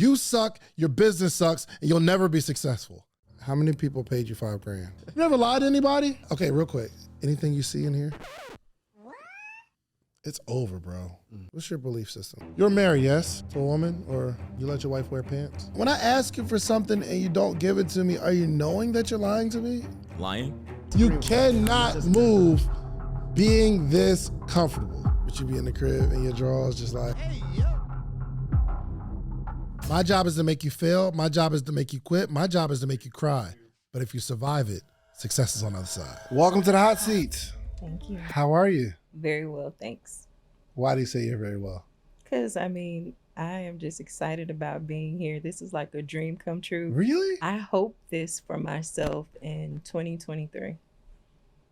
You suck, your business sucks, and you'll never be successful. How many people paid you $5,000? You ever lied to anybody? Okay, real quick. Anything you see in here? It's over, bro. What's your belief system? You're married, yes, to a woman, or you let your wife wear pants? When I ask you for something and you don't give it to me, are you knowing that you're lying to me? Lying? You cannot move being this comfortable. But you be in the crib and your drawers just like, hey, yo. My job is to make you fail. My job is to make you quit. My job is to make you cry. But if you survive it, success is on the other side. Welcome to the hot seat. Thank you. How are you? Very well, thanks. Why do you say you're very well? Because, I am just excited about being here. This is like a dream come true. Really? I hope this for myself in 2023.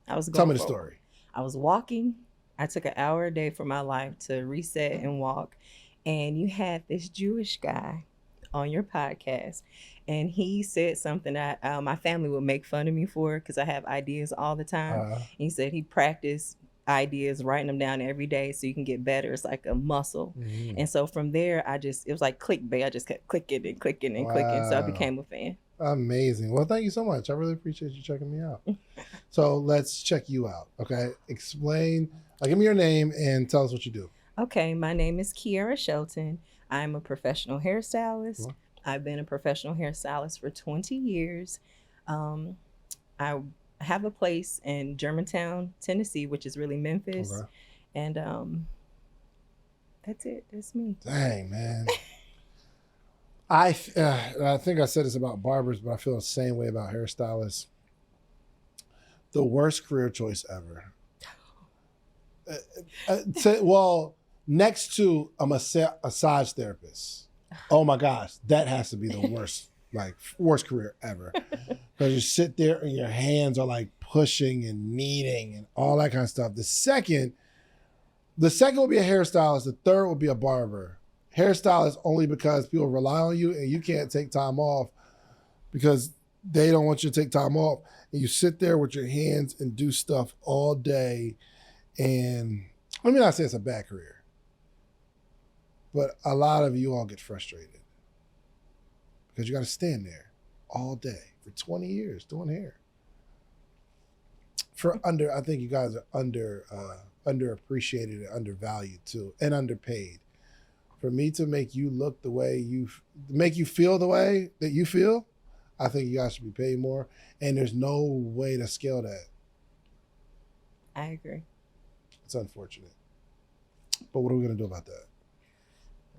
Tell me the story. I was walking. I took an hour a day for my life to reset and walk. And you had this Jewish guy on your podcast. And he said something that my family would make fun of me for because I have ideas all the time. He said he practiced ideas, writing them down every day so you can get better. It's like a muscle. And so from there, it was like clickbait. I just kept clicking and clicking and clicking. So I became a fan. Amazing. Well, thank you so much. I really appreciate you checking me out. So let's check you out, okay? Explain, give me your name and tell us what you do. Okay, my name is Kierra Shelton. I'm a professional hairstylist. Cool. I've been a professional hairstylist for 20 years. I have a place in Germantown, Tennessee, which is really Memphis. Okay. And that's it. That's me. Dang, man. I think I said this about barbers, but I feel the same way about hairstylists. The worst career choice ever. Next to a massage therapist. Oh my gosh, that has to be the worst, worst career ever. Because you sit there and your hands are like pushing and kneading and all that kind of stuff. The second will be a hairstylist. The third will be a barber. Hairstylist only because people rely on you and you can't take time off because they don't want you to take time off. And you sit there with your hands and do stuff all day. And let me not say it's a bad career, but a lot of you all get frustrated because you got to stand there all day for 20 years doing hair. I think you guys are underappreciated and undervalued too, and underpaid. For me to make you look the way make you feel the way that you feel, I think you guys should be paid more. And there's no way to scale that. I agree. It's unfortunate. But what are we going to do about that?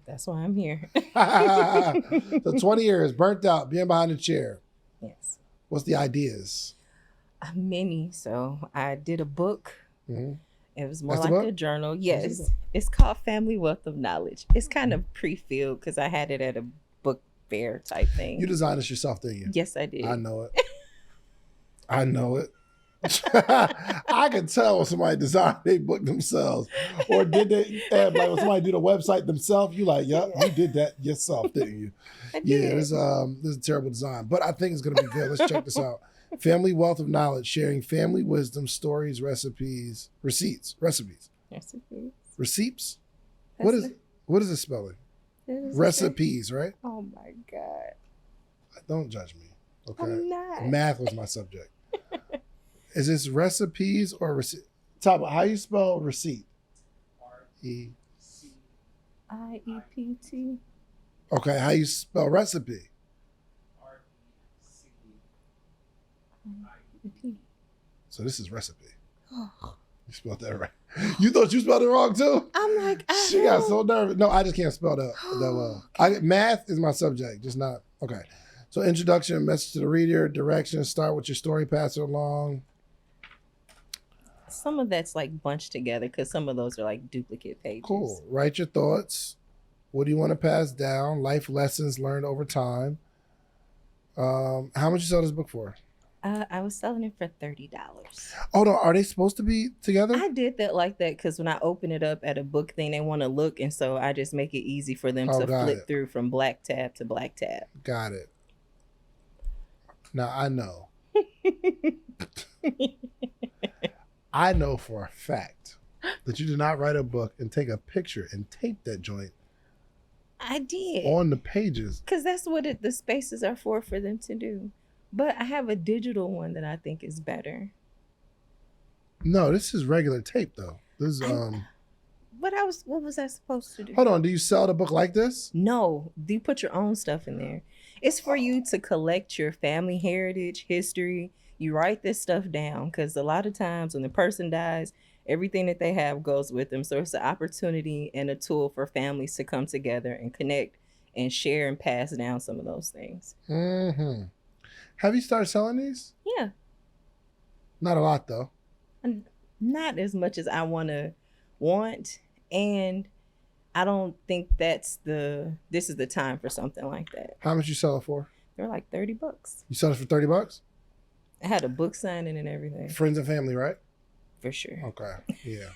That's why I'm here. So 20 years, burnt out, being behind the chair. Yes. What's the ideas? Many. So I did a book. Mm-hmm. It was more That's like a journal. Yes. It's called Family Wealth of Knowledge. It's kind of pre-filled because I had it at a book fair type thing. You designed this yourself, didn't you? Yes, I did. I know it. I know it. I can tell when somebody designed their book themselves. Or did they have, when somebody did a website themselves, you like, yep, you did that yourself, didn't you? I did. Yeah, this is a terrible design. But I think it's gonna be good. Let's check this out. Family Wealth of Knowledge, sharing family wisdom, stories, recipes, receipts, recipes. Recipes. Receipts? What is it spelling? Recipes, right? Oh my God. Don't judge me. Okay. I'm not. Math was my subject. Is this recipes or receipt? Top, how you spell receipt? R-E-C-I-E-P-T. Okay, how you spell recipe? R-E-C-I-E-P. So this is recipe. You spelled that right. You thought you spelled it wrong too? I'm like, she got so nervous. No, I just can't spell that well. Okay. Math is my subject, just not. Okay. So introduction, message to the reader, direction, start with your story, pass it along. Some of that's like bunched together because some of those are like duplicate pages. Cool. Write your thoughts. What do you want to pass down? Life lessons learned over time. How much you sell this book for? I was selling it for $30. Oh no, are they supposed to be together? I did that like that because when I open it up at a book thing, they want to look, and so I just make it easy for them to flip through from black tab to black tab. Got it. Now I know. I know for a fact that you did not write a book and take a picture and tape that joint I did. on the pages. Because that's what the spaces are for them to do. But I have a digital one that I think is better. No, this is regular tape though. This is What was I supposed to do? Hold on, do you sell the book like this? No, do you put your own stuff in there? It's for you to collect your family heritage, history. You write this stuff down because a lot of times when the person dies, everything that they have goes with them. So it's an opportunity and a tool for families to come together and connect and share and pass down some of those things. Mm-hmm. Have you started selling these? Yeah. Not a lot though. Not as much as I want. And I don't think this is the time for something like that. How much you sell it for? They're like $30. You sell it for $30? I had a book signing and everything. Friends and family, right? For sure. Okay. Yeah.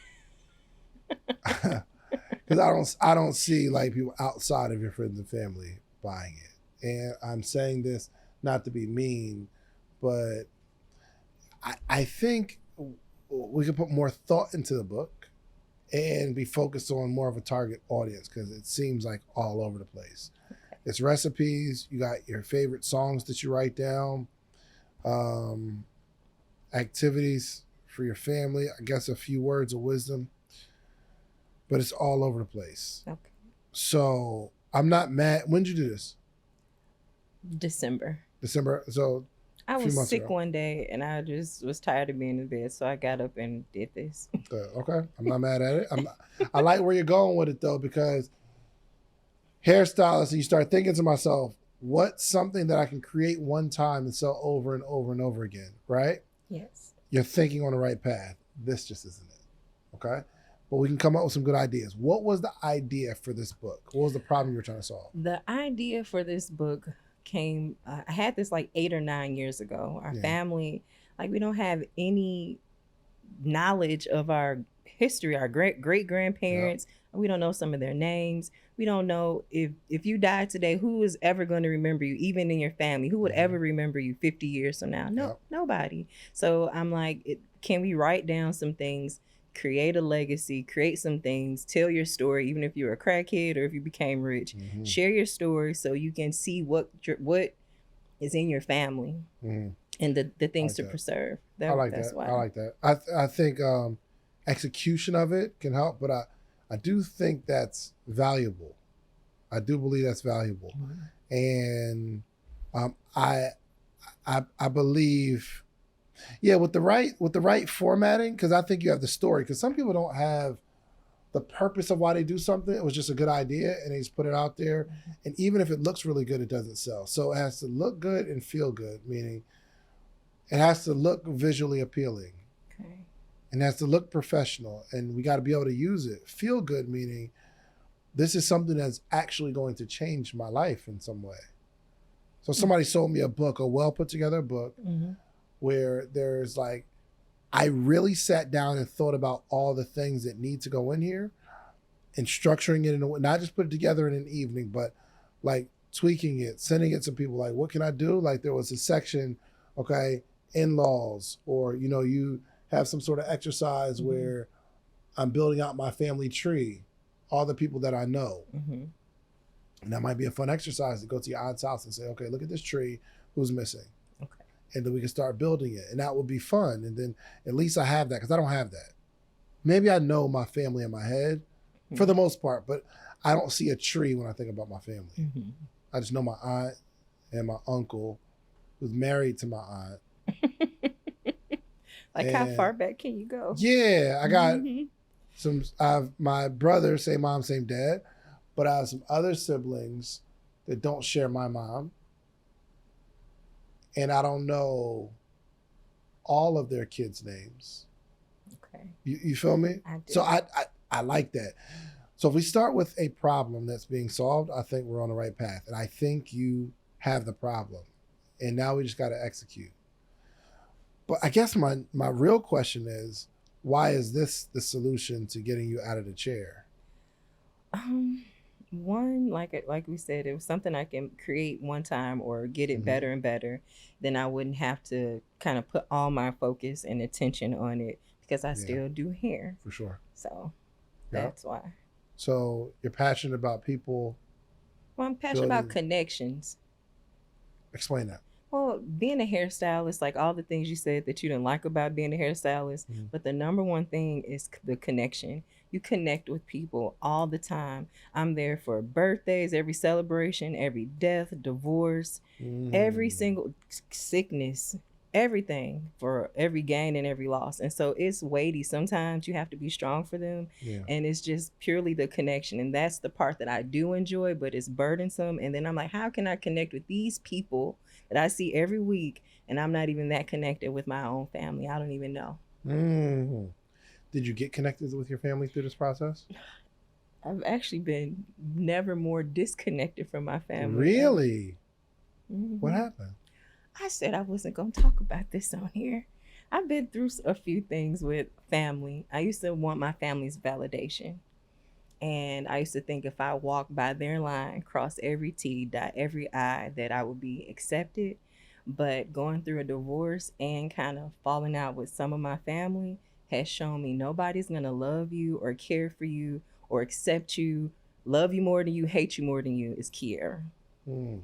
Because I don't see like people outside of your friends and family buying it. And I'm saying this not to be mean, but I think we could put more thought into the book and be focused on more of a target audience because it seems like all over the place. It's recipes. You got your favorite songs that you write down, activities for your family, I guess a few words of wisdom, but it's all over the place. Okay. So I'm not mad. When did you do this? December. So I was sick ago. one day and I just was tired of being in bed. So I got up and did this. Okay. I'm not mad at it. I like where you're going with it though, because hairstylist, and you start thinking to myself, what's something that I can create one time and sell over and over and over again, right? Yes. You're thinking on the right path. This just isn't it. Okay. But we can come up with some good ideas. What was the idea for this book? What was the problem you were trying to solve? The idea for this book came, I had this like 8 or 9 years ago. Our family, like we don't have any knowledge of our history, our great grandparents. Yep. We don't know some of their names. We don't know if you died today, who is ever going to remember you, even in your family? Who would ever remember you 50 years from now? No, nobody. So I'm like, can we write down some things, create a legacy, create some things, tell your story, even if you're a crackhead or if you became rich, share your story so you can see what is in your family and the things to preserve. I like that. I think execution of it can help, but I do think that's valuable. I do believe that's valuable. And I believe, with the right formatting, because I think you have the story, because some people don't have the purpose of why they do something. It was just a good idea and they just put it out there. And even if it looks really good, it doesn't sell. So it has to look good and feel good, meaning it has to look visually appealing. Okay. And it has to look professional, and we got to be able to use it. Feel good, meaning this is something that's actually going to change my life in some way. So somebody sold me a book, a well put together book, where there's like, I really sat down and thought about all the things that need to go in here and structuring it in a way, not just put it together in an evening, but like tweaking it, sending it to people. Like, what can I do? Like there was a section, okay, in-laws, or, you have some sort of exercise where I'm building out my family tree, all the people that I know. And that might be a fun exercise to go to your aunt's house and say, okay, look at this tree, who's missing? Okay. And then we can start building it. And that would be fun. And then at least I have that, because I don't have that. Maybe I know my family in my head for the most part, but I don't see a tree when I think about my family. I just know my aunt and my uncle who's married to my aunt. Like, how far back can you go? Yeah, I got I have my brother, same mom, same dad, but I have some other siblings that don't share my mom. And I don't know all of their kids' names. Okay. You feel me? I do. So I like that. So if we start with a problem that's being solved, I think we're on the right path. And I think you have the problem. And now we just got to execute. But I guess my real question is, why is this the solution to getting you out of the chair? One, like we said, it was something I can create one time or get it better and better. Then I wouldn't have to kind of put all my focus and attention on it, because I still do hair. For sure. So that's why. So you're passionate about people Well, I'm passionate about building. connections. Explain that. Well, being a hairstylist, like all the things you said that you didn't like about being a hairstylist, Mhm. but the number one thing is the connection. You connect with people all the time. I'm there for birthdays, every celebration, every death, divorce, every Mm. single sickness, everything, for every gain and every loss. And so it's weighty. Sometimes you have to be strong for them. Yeah. And it's just purely the connection. And that's the part that I do enjoy, but it's burdensome. And then I'm like, how can I connect with these people that I see every week and I'm not even that connected with my own family? I don't even know. Mm. Did you get connected with your family through this process? I've actually been never more disconnected from my family. Really? Mm-hmm. What happened? I said I wasn't going to talk about this on here. I've been through a few things with family. I used to want my family's validation. And I used to think if I walked by their line, cross every T, dot every I, that I would be accepted. But going through a divorce and kind of falling out with some of my family has shown me nobody's going to love you or care for you or accept you, love you more than you, hate you more than you, is Kiera. Mm.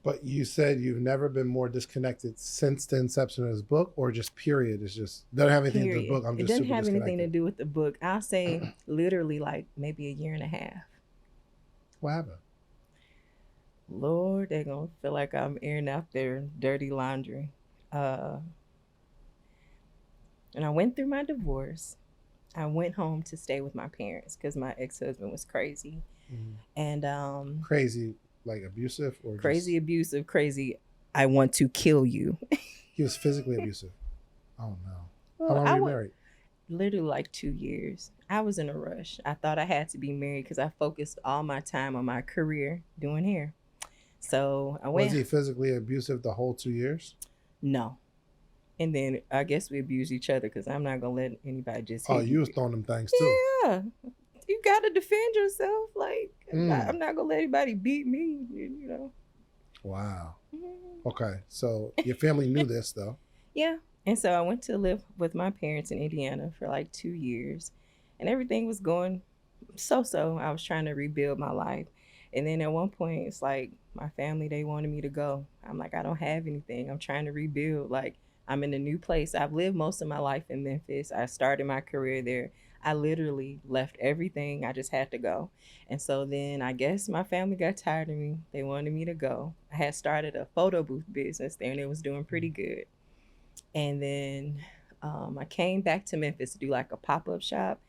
But you said you've never been more disconnected since the inception of this book, or just period? It's just doesn't have anything to do with the book. I'm It just doesn't super have anything to disconnected. do with the book. I'll say literally like maybe a year and a half. What happened? Lord, they're going to feel like I'm airing out their dirty laundry. And I went through my divorce. I went home to stay with my parents because my ex-husband was crazy. Mm. And Crazy, like abusive, or crazy, just... abusive, crazy. I want to kill you. He was physically abusive. Oh no. Well, How long were you married? Literally like 2 years. I was in a rush. I thought I had to be married because I focused all my time on my career doing hair. So I went. Was he physically abusive the whole 2 years? No. And then I guess we abused each other because I'm not gonna let anybody just hit You was throwing them things too. Yeah, you gotta defend yourself. Like I'm not gonna let anybody beat me. You know. Wow. Okay, so your family knew this though. Yeah, and so I went to live with my parents in Indiana for like 2 years, and everything was going so. I was trying to rebuild my life, and then at one point it's like my family, they wanted me to go. I'm like, I don't have anything. I'm trying to rebuild. Like, I'm in a new place. I've lived most of my life in Memphis. I started my career there. I literally left everything. I just had to go. And so then I guess my family got tired of me. They wanted me to go. I had started a photo booth business there and it was doing pretty good. And then I came back to Memphis to do like a pop-up shop,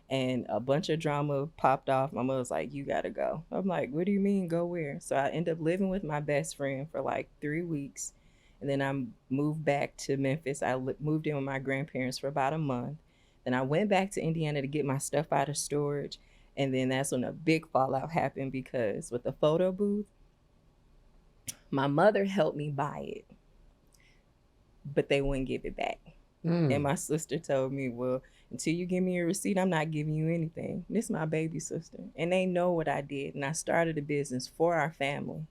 and a bunch of drama popped off. My mother was like, you gotta go. I'm like, what do you mean, go where? So I ended up living with my best friend for like 3 weeks. And then I moved back to Memphis. I moved in with my grandparents for about a month. Then I went back to Indiana to get my stuff out of storage. And then that's when a big fallout happened because with the photo booth, my mother helped me buy it, but they wouldn't give it back. And my sister told me, well, until you give me a receipt, I'm not giving you anything. This is my baby sister. And they know what I did. And I started a business for our family.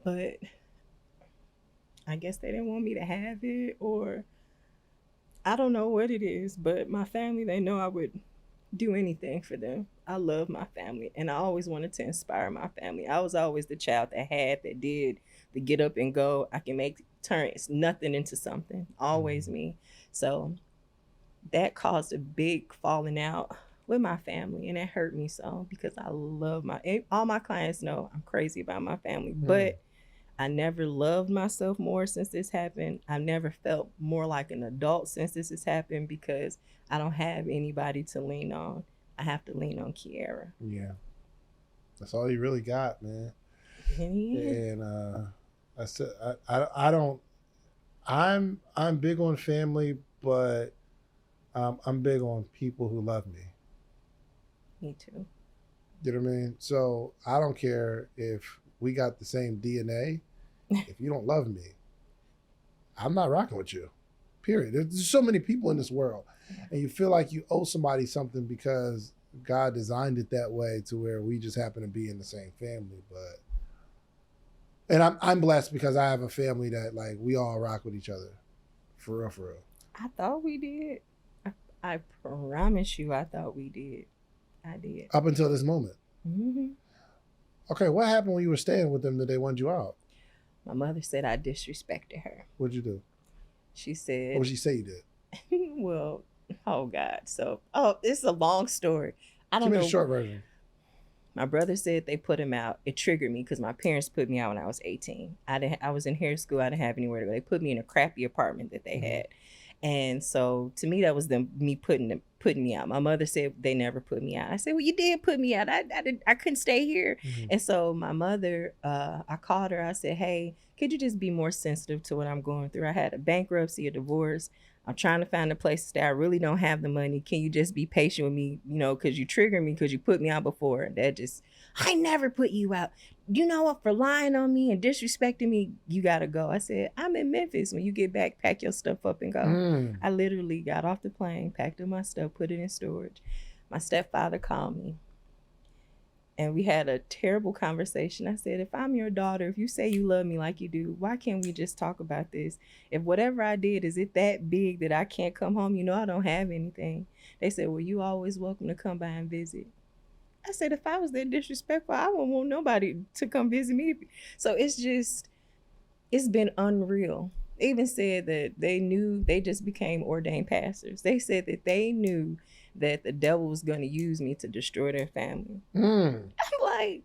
But I guess they didn't want me to have it, or I don't know what it is. But my family, they know I would do anything for them. I love my family, and I always wanted to inspire my family. I was always the child that did the get up and go. I can turn nothing into something. Always me. So that caused a big falling out with my family, and it hurt me so because I love all my clients know I'm crazy about my family, but I never loved myself more since this happened. I've never felt more like an adult since this has happened because I don't have anybody to lean on. I have to lean on Kiera. Yeah. That's all you really got, man. And I said I don't I'm big on family, but I'm big on people who love me. Me too. You know what I mean? So I don't care if we got the same DNA. If you don't love me, I'm not rocking with you. Period. There's so many people in this world, and you feel like you owe somebody something because God designed it that way to where we just happen to be in the same family. And I'm blessed because I have a family that like we all rock with each other, for real, for real. I thought we did. I promise you, I thought we did. I did. Up until this moment. Hmm. Okay, what happened when you were staying with them that they wanted you out? My mother said I disrespected her. What'd you do? She What said, did she say you did? well, oh God. So, it's a long story. I Give don't me know. the short version. My brother said they put him out. It triggered me because my parents put me out when I was 18. I was in hair school. I didn't have anywhere to go. They put me in a crappy apartment that they had. And so to me, that was me putting me out. My mother said they never put me out. I said, well, you did put me out. I couldn't stay here. And so my mother, I called her. I said, hey, could you just be more sensitive to what I'm going through? I had a bankruptcy, a divorce. I'm trying to find a place to stay. I really don't have the money. Can you just be patient with me? Because you triggered me because you put me out before. I never put you out. You know what? For lying on me and disrespecting me, you got to go. I said, I'm in Memphis. When you get back, pack your stuff up and go. I literally got off the plane, packed up my stuff, put it in storage. My stepfather called me. And we had a terrible conversation. I said, if I'm your daughter, if you say you love me like you do, why can't we just talk about this? If whatever I did, is it that big that I can't come home? I don't have anything. They said, well, you always welcome to come by and visit. I said, if I was that disrespectful, I wouldn't want nobody to come visit me. So it's been unreal. They even said that they just became ordained pastors. They said that they knew that the devil was going to use me to destroy their family. I'm like,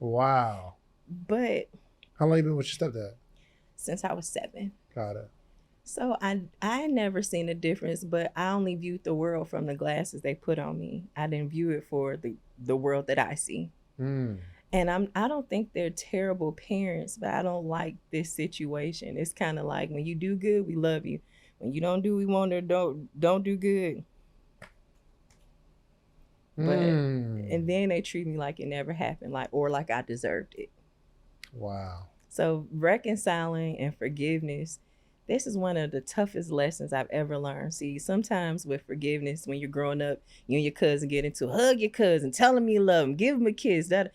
wow. But How long you been with your stepdad? since I was 7. Got it. So I never seen a difference, but I only viewed the world from the glasses they put on me. I didn't view it for the world that I see. And I don't think they're terrible parents, but I don't like this situation. It's kind of like when you do good, we love you. When you don't do, we want to don't do good. But and then they treat me like it never happened, like I deserved it. Wow. So reconciling and forgiveness, this is one of the toughest lessons I've ever learned. See, sometimes with forgiveness, when you're growing up, you and your cousin get into hug your cousin, tell him you love him, give him a kiss. What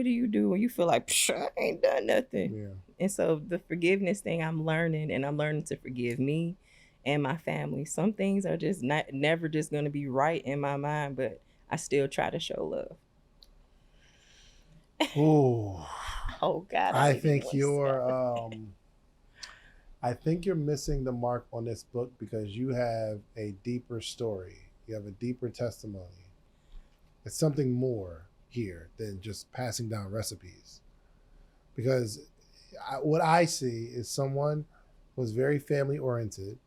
do you do when you feel like I ain't done nothing? Yeah. And so the forgiveness thing I'm learning, and I'm learning to forgive me and my family. Some things are just never just going to be right in my mind, but I still try to show love. Ooh. Oh God. I think you're missing the mark on this book because you have a deeper story. You have a deeper testimony. It's something more here than just passing down recipes. Because what I see is someone who is very family oriented,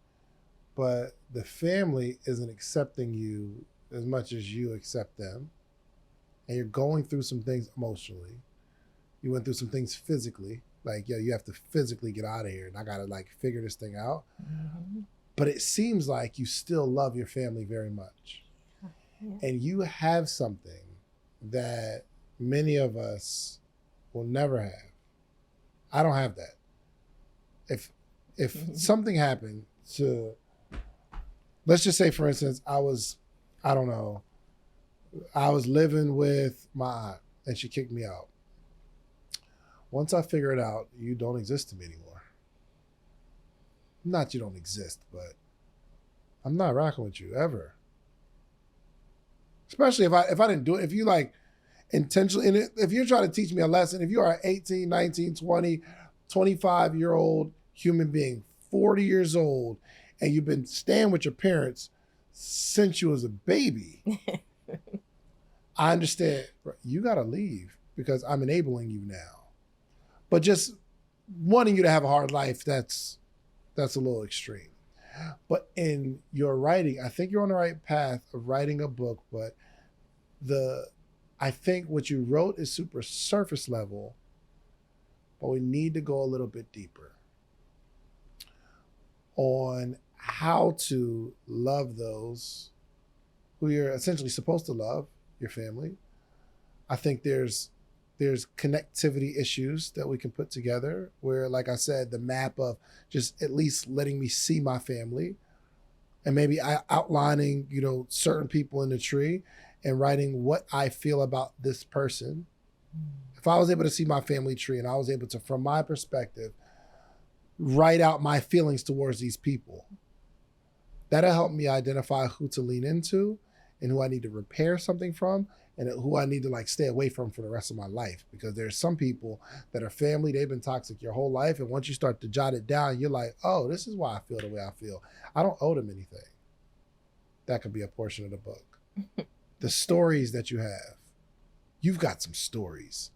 but the family isn't accepting you as much as you accept them. And you're going through some things emotionally. You went through some things physically. Like, you have to physically get out of here and I got to figure this thing out. But it seems like you still love your family very much. Yeah. And you have something that many of us will never have. I don't have that. If something happened to, let's just say, for instance, I was living with my aunt and she kicked me out. Once I figure it out, you don't exist to me anymore. Not you don't exist, but I'm not rocking with you ever. Especially if I didn't do it, if you intentionally, and if you're trying to teach me a lesson, if you are an 18, 19, 20, 25-year-old human being, 40 years old, and you've been staying with your parents since you was a baby, I understand. You got to leave because I'm enabling you now. But just wanting you to have a hard life, that's a little extreme. But in your writing, I think you're on the right path of writing a book, but I think what you wrote is super surface level, but we need to go a little bit deeper on how to love those who you're essentially supposed to love, your family. I think there's connectivity issues that we can put together where, like I said, the map of just at least letting me see my family and maybe outlining, certain people in the tree and writing what I feel about this person. If I was able to see my family tree and I was able to, from my perspective, write out my feelings towards these people. That'll help me identify who to lean into and who I need to repair something from and who I need to like stay away from for the rest of my life. Because there's some people that are family, they've been toxic your whole life. And once you start to jot it down, you're like, oh, this is why I feel the way I feel. I don't owe them anything. That could be a portion of the book. The stories that you have. You've got some stories.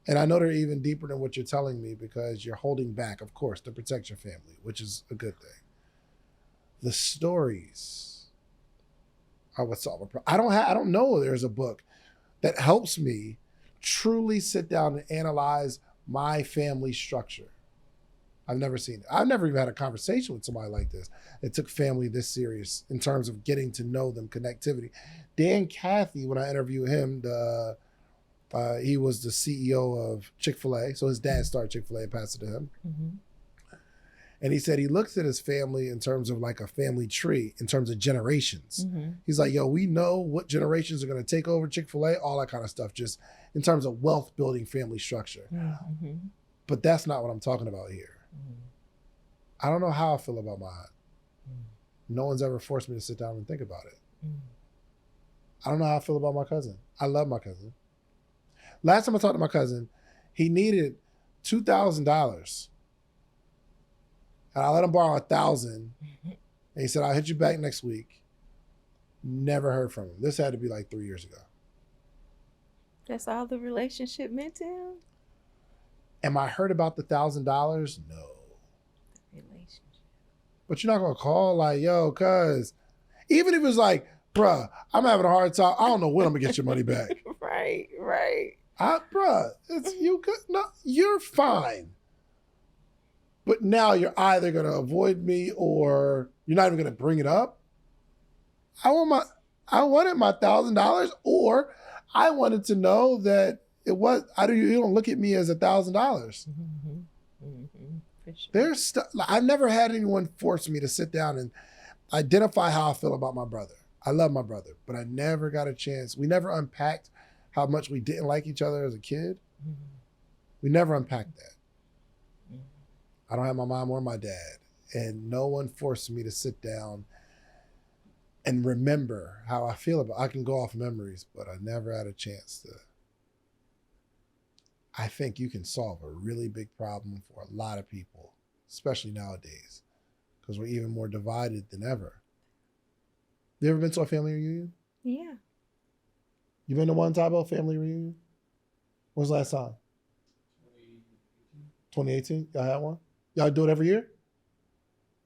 And I know they're even deeper than what you're telling me because you're holding back, of course, to protect your family, which is a good thing. The stories are what solve a problem. I don't know there's a book that helps me truly sit down and analyze my family structure. I've never seen it. I've never even had a conversation with somebody like this that took family this serious in terms of getting to know them, connectivity. Dan Cathy, when I interviewed him, he was the CEO of Chick-fil-A. So his dad started Chick-fil-A and passed it to him. Mm-hmm. And he said he looks at his family in terms of like a family tree, in terms of generations. Mm-hmm. He's like, yo, we know what generations are going to take over Chick-fil-A, all that kind of stuff, just in terms of wealth building family structure. Mm-hmm. But that's not what I'm talking about here. Mm-hmm. I don't know how I feel about mine. Mm-hmm. No one's ever forced me to sit down and think about it. Mm-hmm. I don't know how I feel about my cousin. I love my cousin. Last time I talked to my cousin, he needed $2,000. And I let him borrow $1,000. And he said, I'll hit you back next week. Never heard from him. This had to be like 3 years ago. That's all the relationship meant to him? Am I hurt about the $1,000? No. The relationship. But you're not going to call like, yo, cuz. Even if it's like, bruh, I'm having a hard time. I don't know when I'm going to get your money back. Right. Bruh, it's you. No, you're fine. But now you're either going to avoid me or you're not even going to bring it up. I wanted my $1,000, or I wanted to know that you don't look at me as $1,000. Mm-hmm. Mm-hmm. For sure. There's stuff. I've never had anyone force me to sit down and identify how I feel about my brother. I love my brother, but I never got a chance. We never unpacked how much we didn't like each other as a kid. Mm-hmm. We never unpacked that. I don't have my mom or my dad, and no one forced me to sit down and remember how I feel about it. I can go off memories, but I never had a chance to. I think you can solve a really big problem for a lot of people, especially nowadays, because we're even more divided than ever. You ever been to a family reunion? Yeah. You been to one Tabo family reunion? When's the last time? 2018? Y'all had one? Y'all do it every year?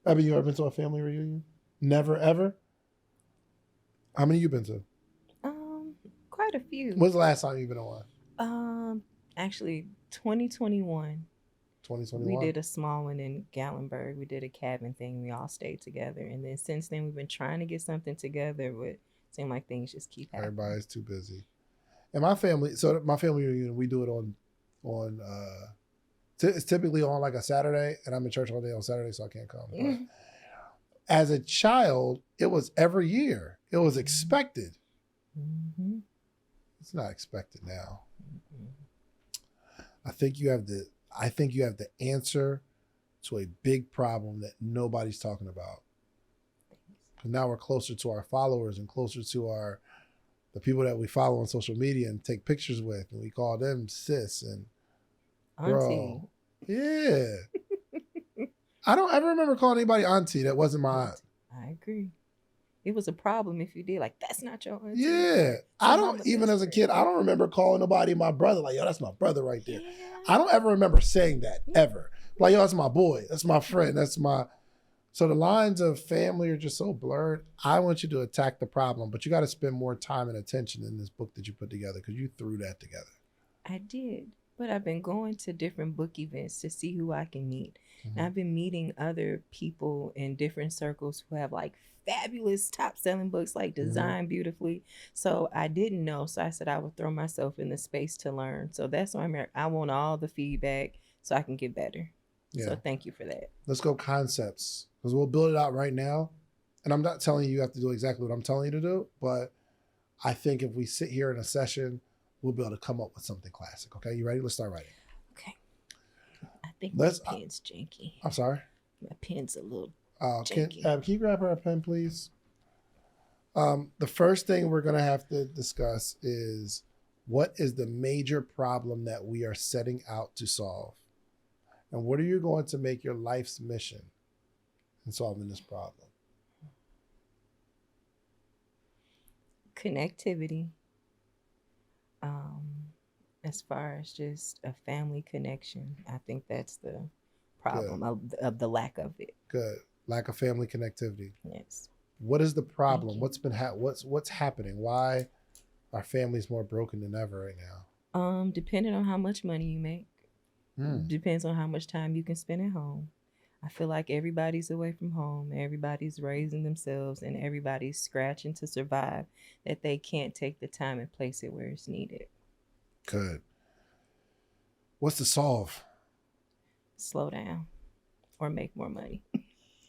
Abby, you ever been to a family reunion? Never, ever? How many you been to? Quite a few. When's the last time you've been on one? Actually, 2021. 2021? We did a small one in Gatlinburg. We did a cabin thing. We all stayed together. And then since then, we've been trying to get something together, but it seemed like things just keep happening. Everybody's too busy. And my family reunion, we do it on it's typically on like a Saturday, and I'm in church all day on Saturday, so I can't come. But as a child, it was every year. It was expected. Mm-hmm. It's not expected now. Mm-hmm. I think you have the answer to a big problem that nobody's talking about. Because now we're closer to our followers and closer to the people that we follow on social media and take pictures with, and we call them sis and auntie. Bro. Yeah. I don't ever remember calling anybody auntie that wasn't my aunt. I agree. It was a problem if you did. Like, that's not your auntie. Yeah. I don't, even as a kid, I don't remember calling nobody my brother. Like, yo, that's my brother right there. Yeah. I don't ever remember saying that, ever. Like, yo, that's my boy. That's my friend. So the lines of family are just so blurred. I want you to attack the problem, but you got to spend more time and attention in this book that you put together, because you threw that together. I did. But I've been going to different book events to see who I can meet. Mm-hmm. And I've been meeting other people in different circles who have like fabulous top-selling books, like designed beautifully. So I didn't know. So I said I would throw myself in the space to learn. So that's why I'm here. I want all the feedback so I can get better. Yeah. So thank you for that. Let's go concepts, because we'll build it out right now. And I'm not telling you have to do exactly what I'm telling you to do, but I think if we sit here in a session, we'll be able to come up with something classic. Okay, you ready? Let's start writing. Okay. I think Let's. my pen's janky. I'm sorry. My pen's a little Can janky. you grab her a pen, please? The first thing we're gonna have to discuss is what is the major problem that we are setting out to solve, and what are you going to make your life's mission in solving this problem? Connectivity. As far as just a family connection, I think that's the problem of the lack of it. Good. Lack of family connectivity. Yes. What is the problem? What's been what's happening? Why are families more broken than ever right now? Depending on how much money you make, Hmm. depends on how much time you can spend at home. I feel like everybody's away from home, everybody's raising themselves, and everybody's scratching to survive, that they can't take the time and place it where it's needed. Good. What's the solve? Slow down or make more money.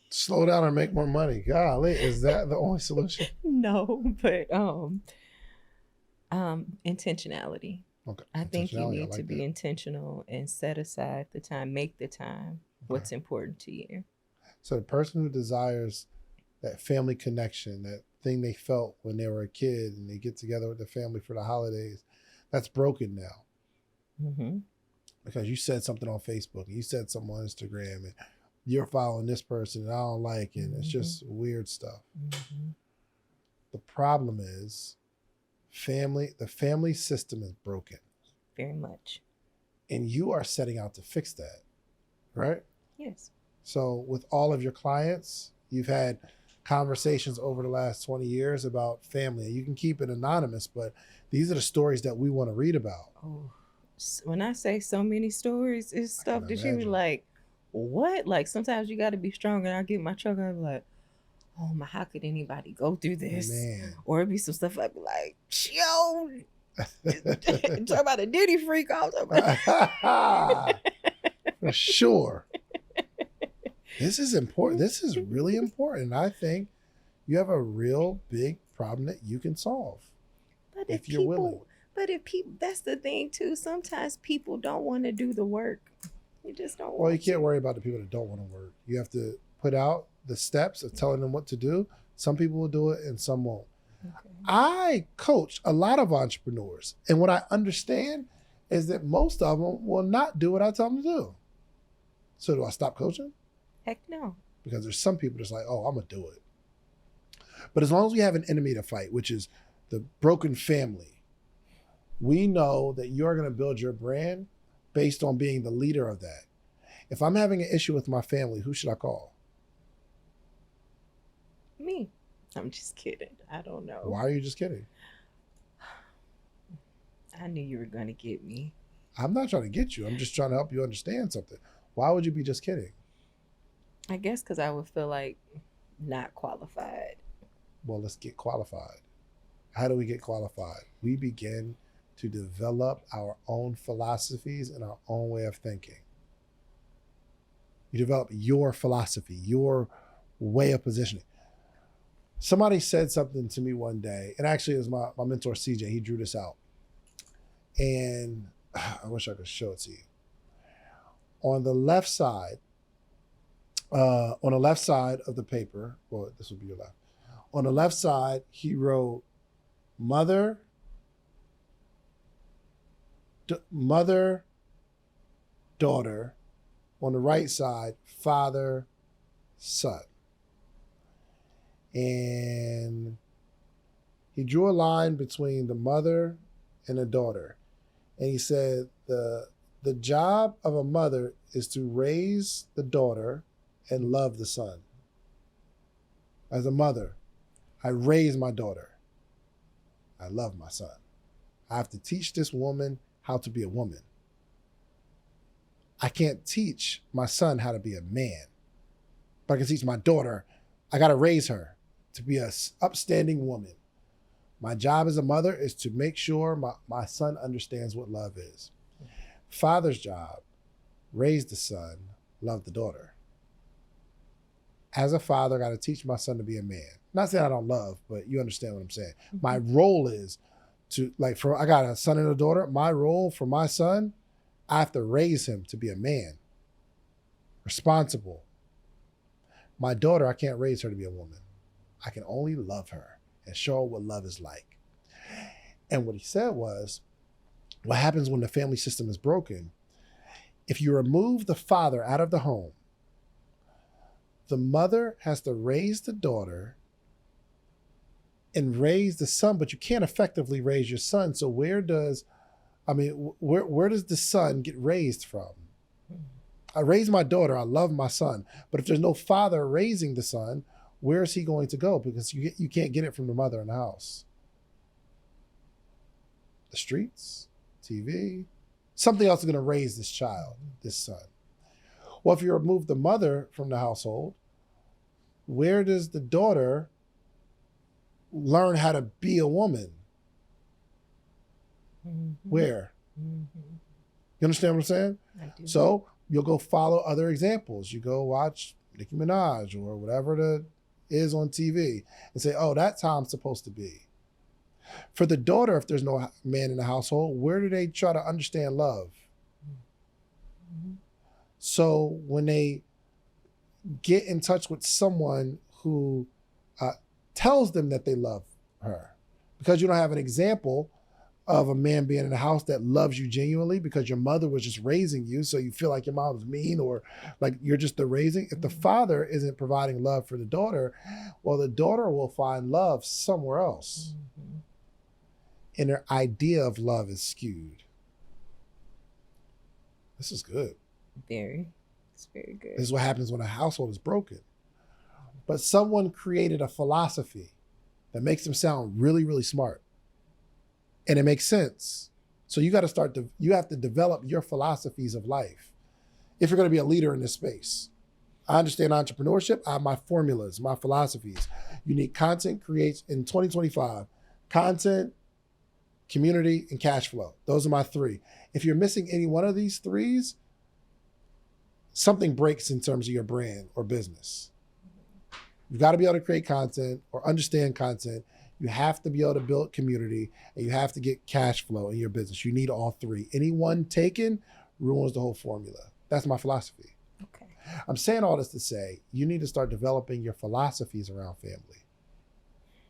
Slow down or make more money. Golly, is that the only solution? No, but intentionality. Okay. I think you Intentionality, I need like to be that. intentional and set aside the time, make the time what's important to you. So the person who desires that family connection, that thing they felt when they were a kid and they get together with their family for the holidays, that's broken now. Mm-hmm. Because you said something on Facebook and you said something on Instagram and you're following this person and I don't like it. It's just weird stuff. Mm-hmm. The problem is the family system is broken. Very much. And you are setting out to fix that, right? Yes. So with all of your clients, you've had conversations over the last 20 years about family. You can keep it anonymous, but these are the stories that we want to read about. Oh, when I say so many stories, it's stuff that you be imagine. like, what? Like sometimes you got to be strong, and I get in my truck, I be like, oh my, how could anybody go through this? Man. Or it'd be some stuff I'd be like, yo, talk about a Diddy freak all the For sure. This is important. This is really important. I think you have a real big problem that you can solve. But if you're willing. But if people, that's the thing too. Sometimes people don't want to do the work. You just don't. Well, you can't worry about the people that don't want to work. You have to put out the steps of telling them what to do. Some people will do it and some won't. Okay. I coach a lot of entrepreneurs, and what I understand is that most of them will not do what I tell them to do. So do I stop coaching? Heck no. Because there's some people that's like, oh, I'm going to do it. But as long as we have an enemy to fight, which is the broken family, we know that you're going to build your brand based on being the leader of that. If I'm having an issue with my family, who should I call? Me. I'm just kidding. I don't know. Why are you just kidding? I knew you were going to get me. I'm not trying to get you. I'm just trying to help you understand something. Why would you be just kidding? I guess because I would feel like not qualified. Well, let's get qualified. How do we get qualified? We begin to develop our own philosophies and our own way of thinking. You develop your philosophy, your way of positioning. Somebody said something to me one day, and actually it was my mentor, CJ. He drew this out. And I wish I could show it to you. On the left side of the paper, well, this would be your left. On the left side, he wrote mother, daughter. On the right side, father, son. And he drew a line between the mother and the daughter. And he said the job of a mother is to raise the daughter and love the son. As a mother, I raise my daughter. I love my son. I have to teach this woman how to be a woman. I can't teach my son how to be a man, but I can teach my daughter. I got to raise her to be an upstanding woman. My job as a mother is to make sure my son understands what love is. Father's job, raise the son, love the daughter. As a father, I got to teach my son to be a man. Not saying I don't love, but you understand what I'm saying. Mm-hmm. My role is to, I got a son and a daughter. My role for my son, I have to raise him to be a man. responsible. My daughter, I can't raise her to be a woman. I can only love her and show her what love is like. And what he said was, what happens when the family system is broken, if you remove the father out of the home, the mother has to raise the daughter and raise the son, but you can't effectively raise your son. So where does the son get raised from? I raise my daughter, I love my son, but if there's no father raising the son, where is he going to go? Because you can't get it from the mother in the house. The streets, TV, something else is going to raise this child, this son. Well, if you remove the mother from the household, where does the daughter learn how to be a woman? Where? You understand what I'm saying? I do. So you'll go follow other examples. You go watch Nicki Minaj or whatever it is on TV and say, oh, that's how I'm supposed to be. For the daughter, if there's no man in the household, where do they try to understand love? So when they get in touch with someone who tells them that they love her, because you don't have an example of a man being in the house that loves you genuinely because your mother was just raising you, so you feel like your mom was mean or like you're just the raising. If the father isn't providing love for the daughter, well, the daughter will find love somewhere else. And their idea of love is skewed. This is good. It's very good. This is what happens when a household is broken. But someone created a philosophy that makes them sound really, really smart. And it makes sense. So you have to develop your philosophies of life if you're going to be a leader in this space. I understand entrepreneurship. I have my formulas, my philosophies. Unique content creates in 2025, content, community, and cash flow. Those are my three. If you're missing any one of these threes, something breaks in terms of your brand or business. You've got to be able to create content or understand content. You have to be able to build community, and you have to get cash flow in your business. You need all three. Any one taken ruins the whole formula. That's my philosophy. Okay. I'm saying all this to say you need to start developing your philosophies around family.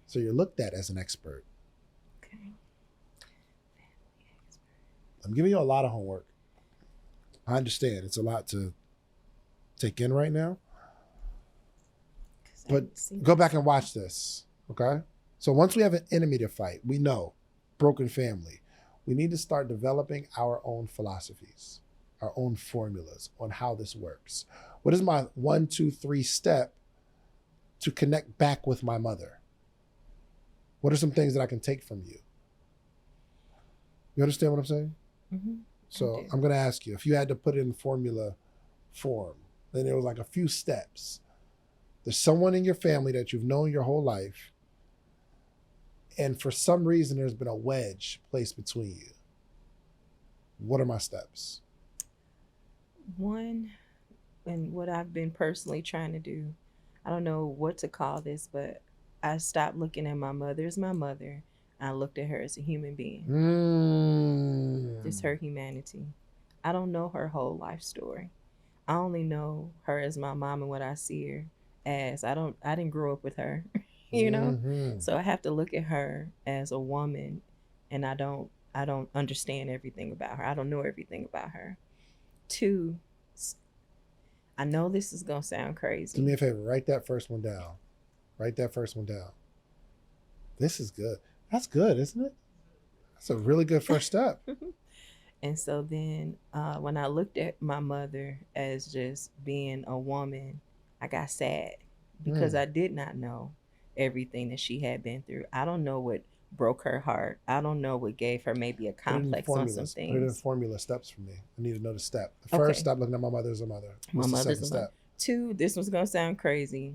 So you're looked at as an expert. Okay. I'm giving you a lot of homework. I understand it's a lot to take in right now. But go back and watch this, okay? So once we have an enemy to fight, we know, broken family, we need to start developing our own philosophies, our own formulas on how this works. What is my 1, 2, 3 step to connect back with my mother? What are some things that I can take from you? You understand what I'm saying? Mm-hmm. So I'm going to ask you, if you had to put it in formula form, then there was like a few steps. There's someone in your family that you've known your whole life, and for some reason there's been a wedge placed between you. What are my steps? One, and what I've been personally trying to do, I don't know what to call this, but I stopped looking at my mother as my mother. I looked at her as a human being. Just her humanity. I don't know her whole life story. I only know her as my mom and what I see her as. I didn't grow up with her, you know? Mm-hmm. So I have to look at her as a woman, and I don't understand everything about her. I don't know everything about her. 2, I know this is going to sound crazy. Do me a favor, write that first one down. Write that first one down. This is good. That's good, isn't it? That's a really good first step. And so then when I looked at my mother as just being a woman, I got sad because I did not know everything that she had been through. I don't know what broke her heart. I don't know what gave her maybe a complex on some things. Put it in formula steps for me. I need to know the step. The first, stop looking at my mother as a mother. What's My the mother's second step? 2, this one's going to sound crazy.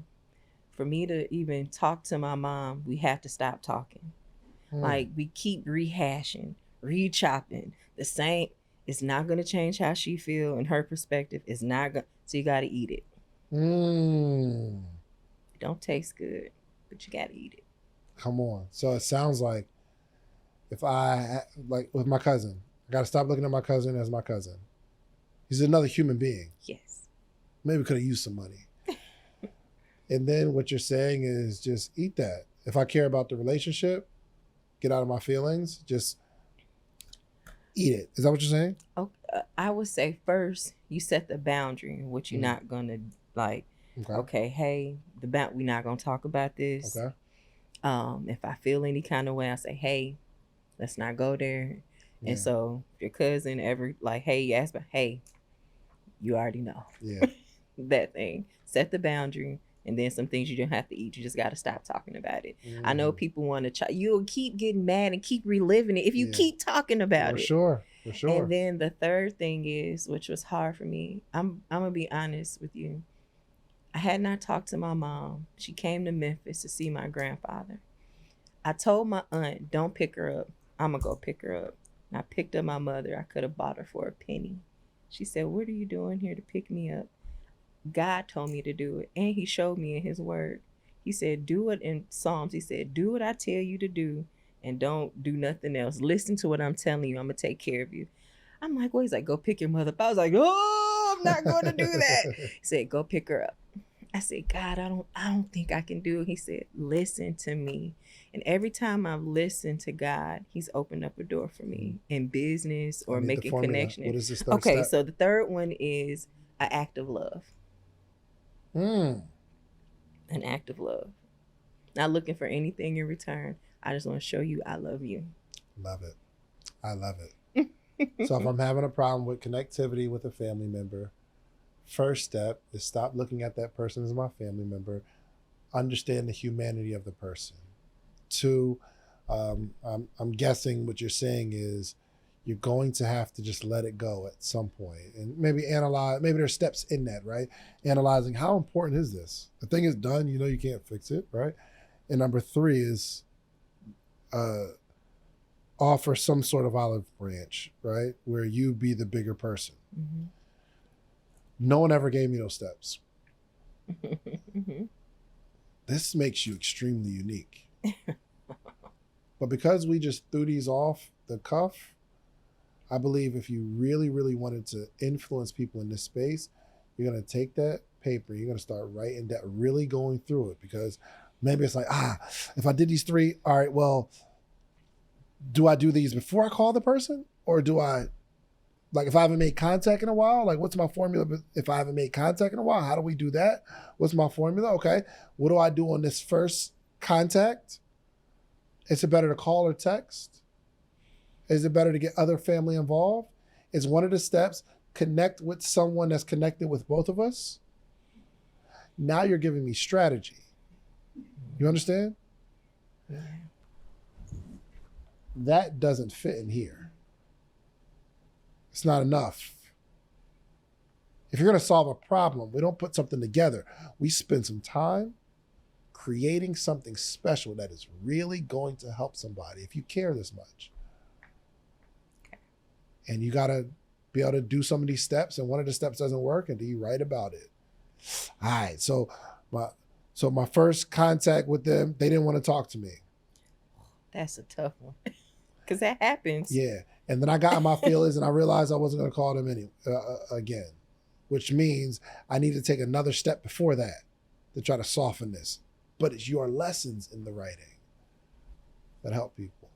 For me to even talk to my mom, we have to stop talking. Like, we keep rehashing, re-chopping the same. It's not going to change how she feel and her perspective. It's not going. So you got to eat it. It don't taste good, but you got to eat it. Come on. So it sounds like if like with my cousin, I got to stop looking at my cousin as my cousin. He's another human being. Yes. maybe could have used some money. And then what you're saying is just eat that. If I care about the relationship, get out of my feelings, just eat it. Is that what you're saying? I would say first you set the boundary, which you're not gonna like. Okay, hey, we're not gonna talk about this. Okay. If I feel any kind of way, I say, hey, let's not go there. Yeah. And so if your cousin ever like, hey, you ask, but hey, you already know. Yeah. That thing. Set the boundary. And then some things you don't have to eat. You just got to stop talking about it. I know people want to try. You'll keep getting mad and keep reliving it if you keep talking about it. For sure. And then the third thing is, which was hard for me, I'm going to be honest with you. I had not talked to my mom. She came to Memphis to see my grandfather. I told my aunt, don't pick her up. I'm going to go pick her up. And I picked up my mother. I could have bought her for a penny. She said, what are you doing here to pick me up? God told me to do it, and he showed me in his word. He said, do it in Psalms. He said, do what I tell you to do and don't do nothing else. Listen to what I'm telling you. I'm going to take care of you. I'm like, well, he's like, go pick your mother up. I was like, oh, I'm not going to do that. He said, go pick her up. I said, God, I don't think I can do it. He said, listen to me. And every time I've listened to God, he's opened up a door for me in business or making connections. What is this third Okay, step? so the third one is an act of love. An act of love. Not looking for anything in return. I just want to show you I love you. Love it. I love it. So if I'm having a problem with connectivity with a family member, first step is stop looking at that person as my family member. Understand the humanity of the person. 2, I'm guessing what you're saying is you're going to have to just let it go at some point and maybe analyze, maybe there's steps in that, right? Analyzing how important is this? The thing is done, you know you can't fix it, right? And number 3 is offer some sort of olive branch, right? Where you be the bigger person. Mm-hmm. No one ever gave me those steps. This makes you extremely unique. But because we just threw these off the cuff, I believe if you really, really wanted to influence people in this space, you're going to take that paper, you're going to start writing that, really going through it, because maybe it's like, if I did these 3, all right, well, do I do these before I call the person? Or do I, like, if I haven't made contact in a while, like, what's my formula? If I haven't made contact in a while, how do we do that? What's my formula? Okay, what do I do on this first contact? Is it better to call or text? Is it better to get other family involved? Is one of the steps connect with someone that's connected with both of us? Now you're giving me strategy. You understand? Yeah. That doesn't fit in here. It's not enough. If you're going to solve a problem, we don't put something together. We spend some time creating something special that is really going to help somebody if you care this much. And you got to be able to do some of these steps, and one of the steps doesn't work, and do you write about it? All right, so my first contact with them, they didn't want to talk to me. That's a tough one, because that happens. Yeah, and then I got in my feelings, and I realized I wasn't going to call them again, which means I need to take another step before that to try to soften this. But it's your lessons in the writing that help people.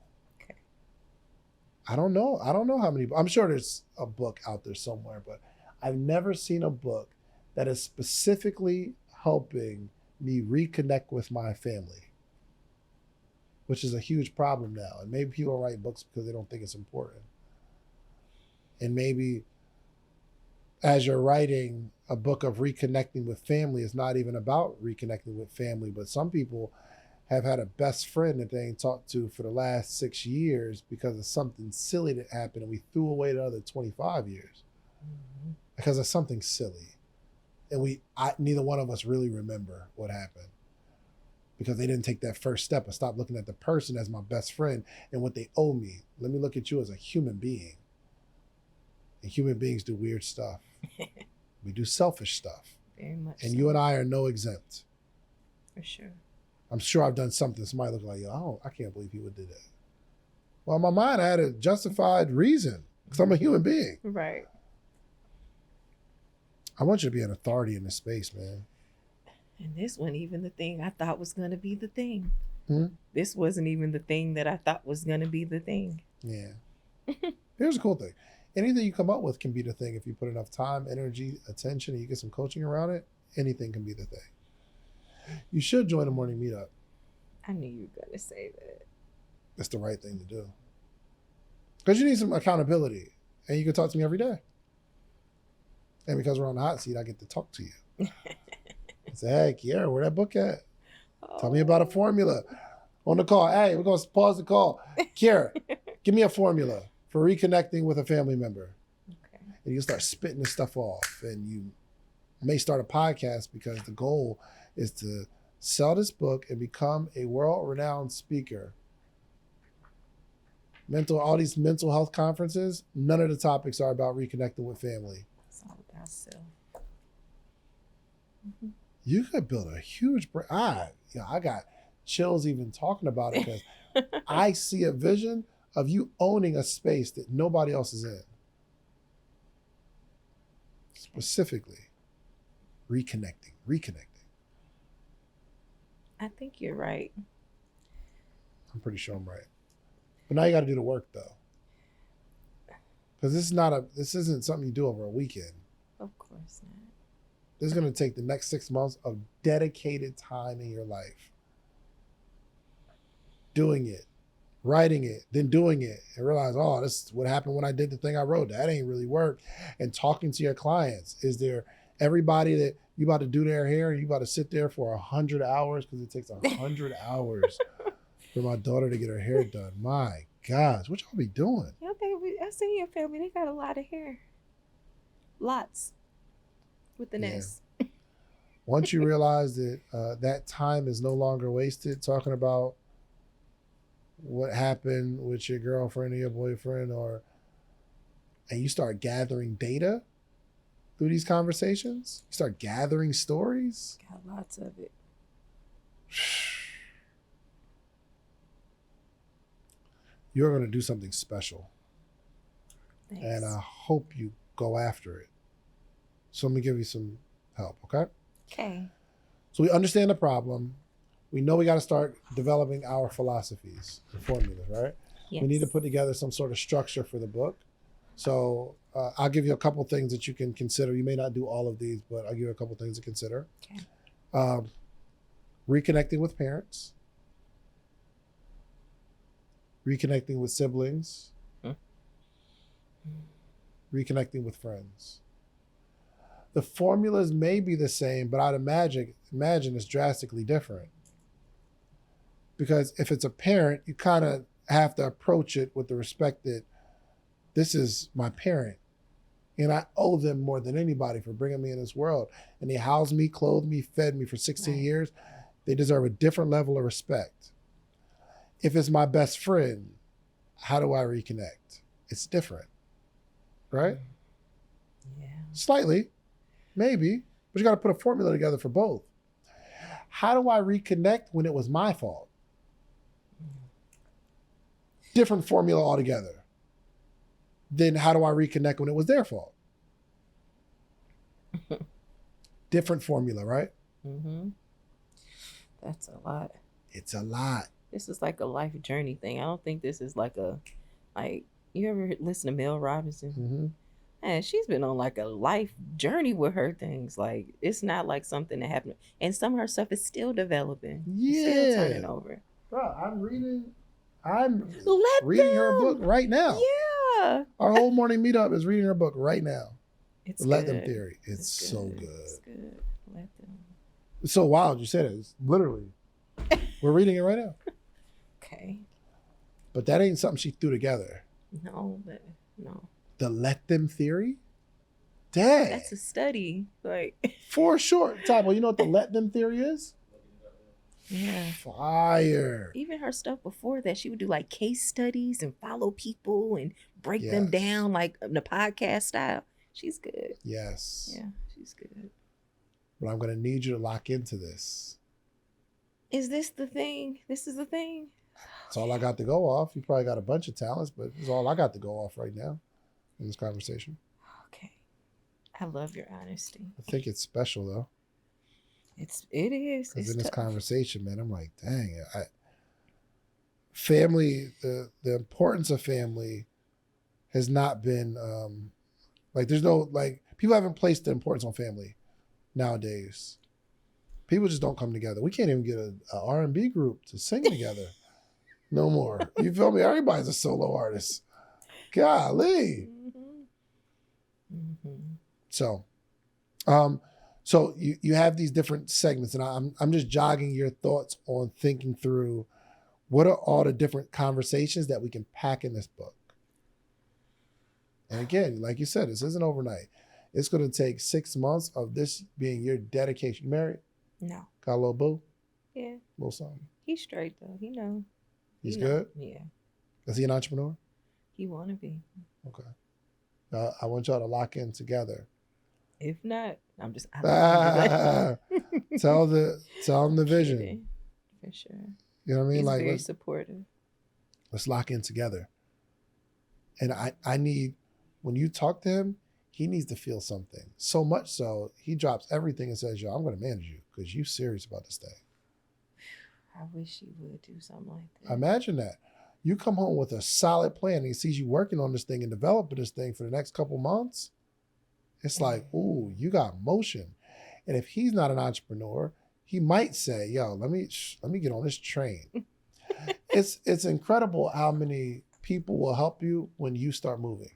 I don't know how many. I'm sure there's a book out there somewhere, but I've never seen a book that is specifically helping me reconnect with my family, which is a huge problem now. And maybe people write books because they don't think it's important. And maybe as you're writing a book of reconnecting with family, it's not even about reconnecting with family, but some people have had a best friend that they ain't talked to for the last 6 years because of something silly that happened, and we threw away the other 25 years because of something silly. And neither one of us really remember what happened because they didn't take that first step and stop looking at the person as my best friend and what they owe me. Let me look at you as a human being. And human beings do weird stuff. We do selfish stuff. Very much. And so. You and I are no exempt. For sure. I'm sure I've done something. Somebody look like, I can't believe he would do that. Well, in my mind, I had a justified reason because I'm a human being. Right. I want you to be an authority in this space, man. And this wasn't even the thing I thought was going to be the thing. Hmm? This wasn't even the thing that I thought was going to be the thing. Yeah. Here's the cool thing. Anything you come up with can be the thing if you put enough time, energy, attention, and you get some coaching around it. Anything can be the thing. You should join a morning meetup. I knew you were going to say that. It's the right thing to do. Because you need some accountability. And you can talk to me every day. And because we're on the hot seat, I get to talk to you. Say, hey, Kiara, where that book at? Tell me about a formula. On the call, hey, we're going to pause the call. Kiara, give me a formula for reconnecting with a family member. Okay. And you start spitting this stuff off. And you may start a podcast because the goal is to sell this book and become a world-renowned speaker. All these mental health conferences, none of the topics are about reconnecting with family. It's all about self. You could build a huge I got chills even talking about it because I see a vision of you owning a space that nobody else is in. Specifically, reconnecting. I think you're right. I'm pretty sure I'm right. But now you got to do the work though. Because this isn't something you do over a weekend. Of course not. This is going to take the next 6 months of dedicated time in your life. Doing it, writing it, then doing it, and realize, oh, this is what happened when I did the thing I wrote. That ain't really worked. And talking to your clients. Is there everybody that you about to do their hair and you about to sit there for 100 hours? Because it takes 100 hours for my daughter to get her hair done. My gosh, what y'all be doing? Yeah, baby, I see your family. They got a lot of hair. Lots. With an S. Once you realize that that time is no longer wasted talking about what happened with your girlfriend or your boyfriend, and you start gathering data through these conversations, you start gathering stories. Got lots of it. You're going to do something special. Thanks. And I hope you go after it. So let me give you some help, okay? Okay. So we understand the problem. We know we got to start developing our philosophies and formulas, right? Yes. We need to put together some sort of structure for the book. So I'll give you a couple things that you can consider. You may not do all of these, but I'll give you a couple things to consider. Okay. Reconnecting with parents. Reconnecting with siblings. Reconnecting with friends. The formulas may be the same, but I'd imagine it's drastically different. Because if it's a parent, you kind of have to approach it with the respect that this is my parent. And I owe them more than anybody for bringing me in this world. And they housed me, clothed me, fed me for 16 years. They deserve a different level of respect. If it's my best friend, how do I reconnect? It's different, right? Yeah. Slightly. Maybe, but you got to put a formula together for both. How do I reconnect when it was my fault? Different formula altogether. Then how do I reconnect when it was their fault? Different formula, right? Mm-hmm. That's a lot. It's a lot. This is like a life journey thing. I don't think this is like you ever listen to Mel Robinsons? Mm-hmm. And she's been on like a life journey with her things. Like, it's not like something that happened. And some of her stuff is still developing. Yeah. Still turning over. Bro, I'm reading Let her them. book right now. Yeah. Our whole morning meetup is reading her book right now. It's Let good. Them Theory. It's so good. It's good. Let them. It's so wild you said it. It's literally. We're reading it right now. Okay. But that ain't something she threw together. No. The Let Them Theory? Dang. That's a study. Like, For sure. Typo, you know what the Let Them Theory is? yeah. Fire. Even her stuff before that, she would do like case studies and follow people and break them down like in the podcast style. She's good. Yes. Yeah, she's good. But I'm going to need you to lock into this. Is this the thing? This is the thing? That's all I got to go off. You probably got a bunch of talents, but it's all I got to go off right now in this conversation. Okay. I love your honesty. I think it's special though. It is. Because It's in this tough. conversation, man, I'm like, dang, family, the importance of family has not been like there's no like people haven't placed the importance on family nowadays. People just don't come together. We can't even get a R&B group to sing together no more. You feel me? Everybody's a solo artist. Golly. So, so you have these different segments, and I'm just jogging your thoughts on thinking through what are all the different conversations that we can pack in this book. And again, like you said, this isn't overnight. It's going to take 6 months of this being your dedication. You married? No. Got a little boo? Yeah. Little something. He's straight though. He know. He's He good? know. Yeah. Is he an entrepreneur? He wanna be. Okay. I want y'all to lock in together. If not, I'm just. Tell him the vision. Kidding. For sure. You know what I mean? He's Like very supportive. let's lock in together. And I need, when you talk to him, he needs to feel something. So much so, he drops everything and says, yo, I'm going to manage you because you serious about this thing. I wish he would do something like that. Imagine that. You come home with a solid plan and he sees you working on this thing and developing this thing for the next couple months. It's like, ooh, you got motion. And if he's not an entrepreneur, he might say, yo, let me get on this train. It's incredible how many people will help you when you start moving.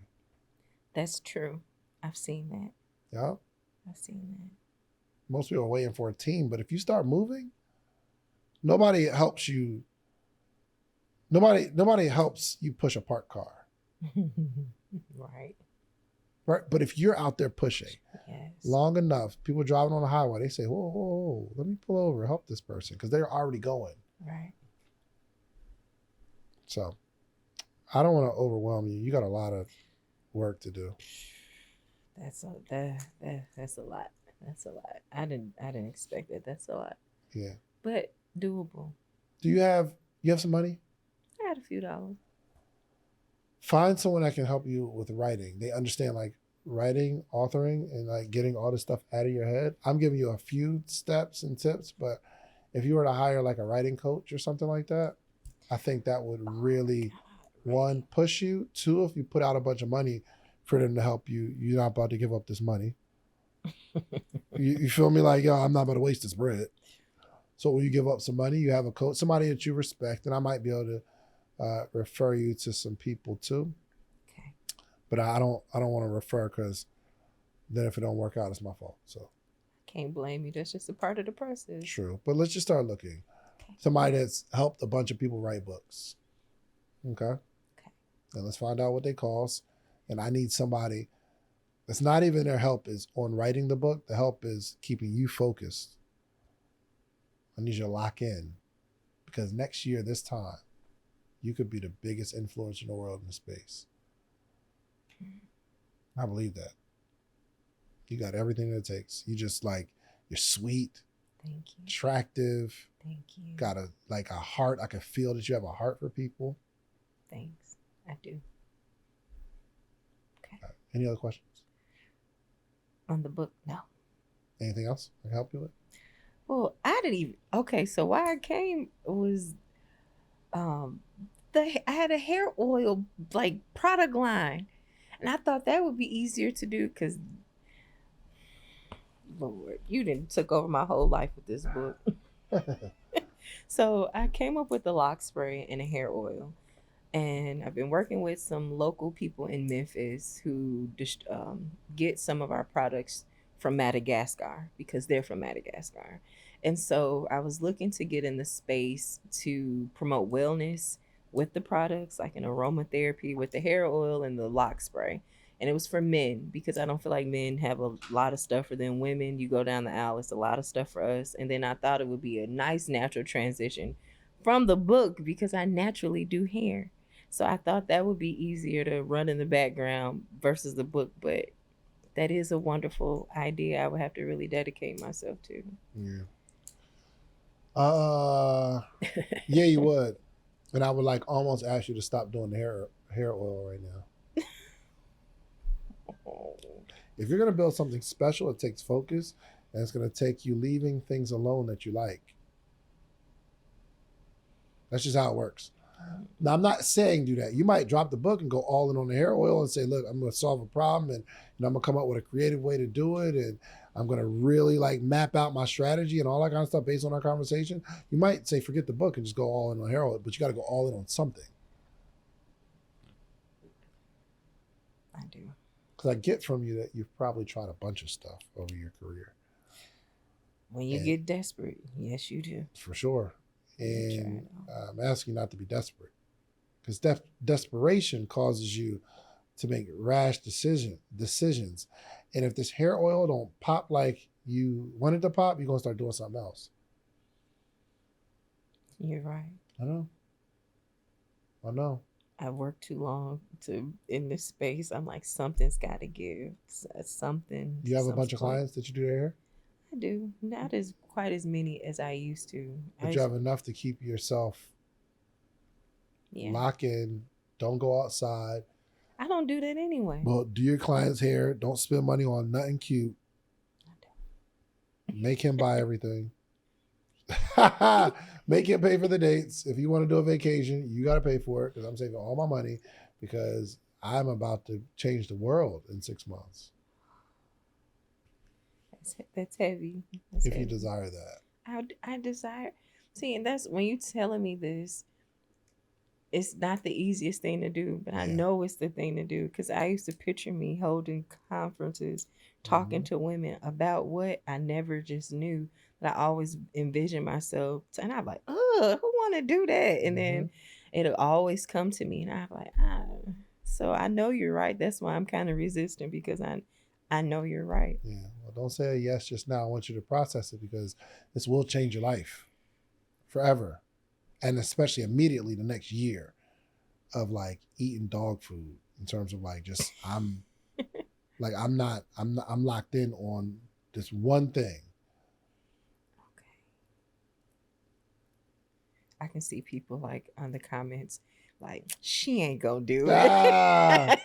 That's true. I've seen that. Yeah. I've seen that. Most people are waiting for a team, but if you start moving, nobody helps you. Nobody helps you push a parked car. Right. Right. But if you're out there pushing Yes. long enough, people driving on the highway, they say, whoa, whoa, whoa, let me pull over, help this person, because they're already going. Right. So I don't want to overwhelm you. You got a lot of work to do. That's a lot. That's a lot. I didn't expect it. That's a lot. Yeah. But doable. Do you have some money? I had a few dollars. Find someone that can help you with writing. They understand like writing, authoring, and like getting all this stuff out of your head. I'm giving you a few steps and tips, but if you were to hire like a writing coach or something like that, I think that would really, one, push you. Two, if you put out a bunch of money for them to help you, you're not about to give up this money. You feel me? Like, yo, I'm not about to waste this bread. So when you give up some money, you have a coach, somebody that you respect, and I might be able to refer you to some people too. Okay. But I don't want to refer because then if it don't work out, it's my fault. So Can't blame you. That's just a part of the process. true. But let's just start looking. Okay. Somebody that's helped a bunch of people write books. Okay. Okay. And let's find out what they cost. And I need somebody that's not even their help is on writing the book. The help is keeping you focused. I need you to lock in because next year, this time, you could be the biggest influencer in the world in space. I believe that. You got everything that it takes. You just like, you're sweet, Thank you. attractive, Thank you. got a heart. I can feel that you have a heart for people. Thanks. I do. Okay. Any other questions? On the book, no. Anything else I can help you with? Well, I didn't even. Okay, so why I came was, I had a hair oil like product line, and I thought that would be easier to do because, Lord, you didn't took over my whole life with this book. So I came up with the lock spray and a hair oil, and I've been working with some local people in Memphis who just get some of our products from Madagascar because they're from Madagascar. And so I was looking to get in the space to promote wellness with the products, like an aromatherapy with the hair oil and the lock spray. And it was for men because I don't feel like men have a lot of stuff for them. Women, you go down the aisle, it's a lot of stuff for us. And then I thought it would be a nice natural transition from the book because I naturally do hair. So I thought that would be easier to run in the background versus the book. But that is a wonderful idea. I would have to really dedicate myself to. Yeah. Yeah, you would. And I would like almost ask you to stop doing the hair oil right now. If you're going to build something special, it takes focus, and it's going to take you leaving things alone that you like. That's just how it works. Now, I'm not saying do that. You might drop the book and go all in on the hair oil and say, look, I'm going to solve a problem, and I'm going to come up with a creative way to do it, and I'm going to really like map out my strategy and all that kind of stuff based on our conversation. You might say, forget the book and just go all in on hair oil, but you got to go all in on something. I do. Because I get from you that you've probably tried a bunch of stuff over your career. When you get desperate, yes, you do. For sure. And I'm asking you not to be desperate, because desperation causes you to make rash decisions. And if this hair oil don't pop like you want it to pop, you're going to start doing something else. You're right. I know. I've worked too long in this space. I'm like, something's got to give. Something. You have a bunch of clients that you do their hair? I do. Not as quite as many as I used to. But you have enough to keep yourself lock in. Don't go outside. I don't do that anyway. Well, do your client's hair. Don't spend money on nothing cute. I don't. Make him buy everything. Make him pay for the dates. If you want to do a vacation, you got to pay for it, because I'm saving all my money, because I'm about to change the world in 6 months. That's heavy. If you desire that. I desire. See, and that's when you telling me this, it's not the easiest thing to do, but I know it's the thing to do, because I used to picture me holding conferences, talking to women about what I never just knew, but I always envisioned myself. And I'm like, oh, who want to do that? And then it'll always come to me, and I'm like, So I know you're right. That's why I'm kind of resistant, because I know you're right. Yeah. Well, don't say a yes just now. I want you to process it, because this will change your life forever. And especially immediately the next year of like eating dog food, in terms of like, just, I'm locked in on this one thing. Okay. I can see people like on the comments, like, she ain't gonna do it.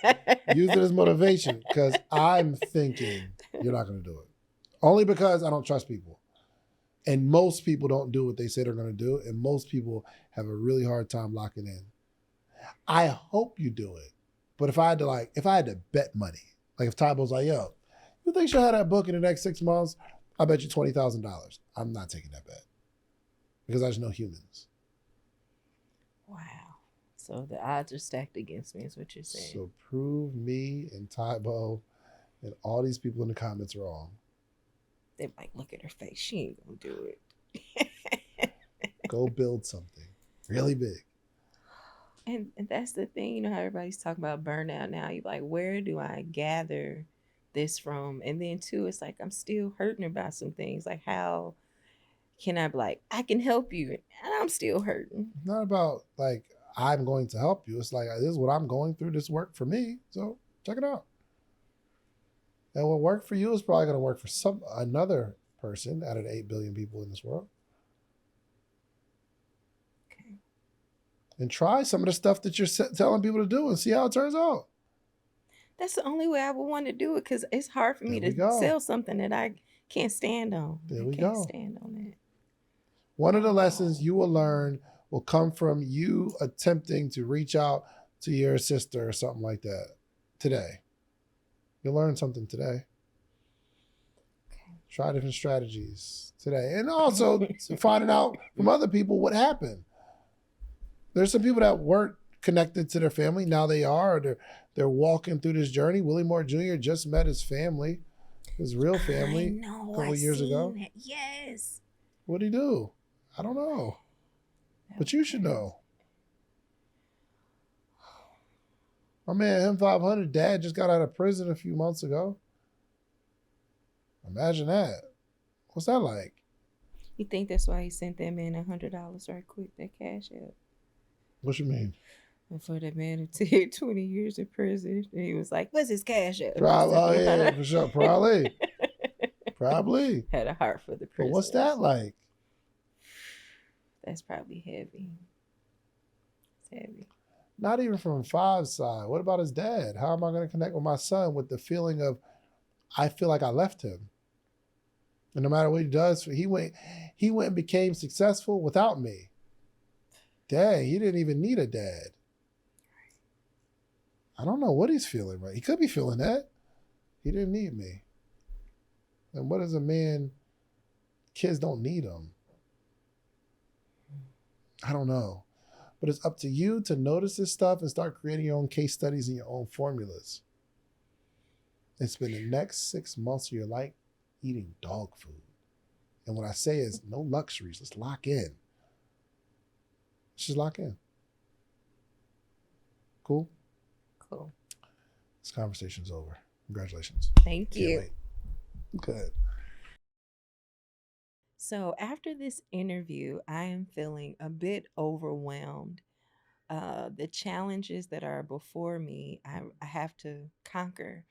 Use it as motivation, because I'm thinking you're not going to do it. Only because I don't trust people. And most people don't do what they say they're going to do. And most people have a really hard time locking in. I hope you do it. But if I had to bet money, like if Tybo's like, yo, you think she'll have that book in the next 6 months? I bet you $20,000. I'm not taking that bet, because I just know humans. Wow. So the odds are stacked against me, is what you're saying. So prove me and Tybo and all these people in the comments wrong. They might look at her face. She ain't gonna do it. Go build something really big. And that's the thing, you know how everybody's talking about burnout now. You're like, where do I gather this from? And then too, it's like, I'm still hurting about some things. Like, how can I be like, I can help you, and I'm still hurting? It's not about like, I'm going to help you. It's like, this is what I'm going through. This worked for me, so check it out. And what worked for you is probably going to work for another person out of the 8 billion people in this world. Okay. And try some of the stuff that you're telling people to do and see how it turns out. That's the only way I would want to do it, because it's hard for me to sell something that I can't stand on. There we I can't go. Stand on that. One of the lessons you will learn will come from you attempting to reach out to your sister or something like that today. You'll learn something today. Okay. Try different strategies today. And also finding out from other people what happened. There's some people that weren't connected to their family. Now they are. Or they're walking through this journey. Willie Moore Jr. just met his family, his real family, a couple of years ago. That. Yes. What'd he do? I don't know. But you should know. My man, M500, dad just got out of prison a few months ago. Imagine that. What's that like? You think that's why he sent that man $100 right quick, that cash out? What you mean? And for that man to take 20 years in prison, and he was like, what's his cash out? Probably, oh, yeah, for sure. Probably. Probably. Had a heart for the prison. But what's that like? That's probably heavy. It's heavy. Not even from Five's side. What about his dad? How am I going to connect with my son with the feeling of I feel like I left him. And no matter what he does, he went and became successful without me. Dang, he didn't even need a dad. I don't know what he's feeling, right? He could be feeling that. He didn't need me. And what is a man? Kids don't need him. I don't know. But it's up to you to notice this stuff and start creating your own case studies and your own formulas. And spend the next 6 months of your life eating dog food. And what I say is no luxuries. Let's lock in. Let's just lock in. Cool? Cool. This conversation's over. Congratulations. Thank you. Can't wait. Good. So after this interview, I am feeling a bit overwhelmed. The challenges that are before me, I have to conquer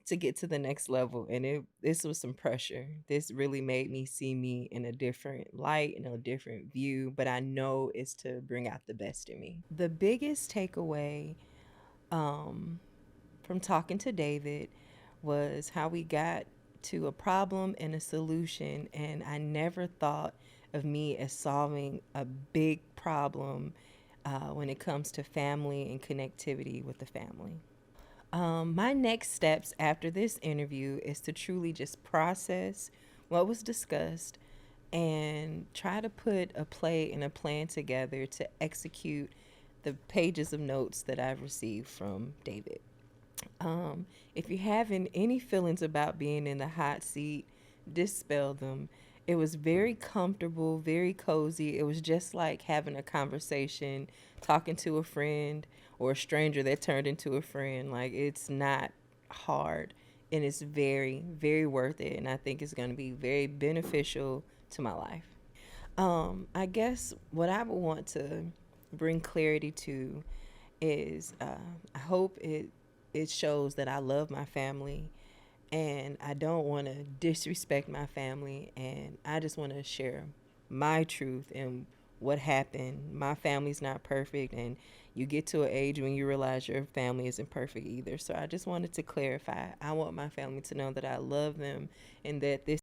to get to the next level. And this was some pressure. This really made me see me in a different light, in a different view, but I know it's to bring out the best in me. The biggest takeaway from talking to David was how we got to a problem and a solution. And I never thought of me as solving a big problem when it comes to family and connectivity with the family. My next steps after this interview is to truly just process what was discussed and try to put a play and a plan together to execute the pages of notes that I've received from David. If you're having any feelings about being in the hot seat, dispel them. It was very comfortable, very cozy. It was just like having a conversation, talking to a friend or a stranger that turned into a friend. Like, it's not hard, and it's very, very worth it. And I think it's going to be very beneficial to my life. I guess what I would want to bring clarity to is I hope it shows that I love my family and I don't want to disrespect my family, and I just want to share my truth and what happened. My family's not perfect, and you get to an age when you realize your family isn't perfect either. So I just wanted to clarify. I want my family to know that I love them and that this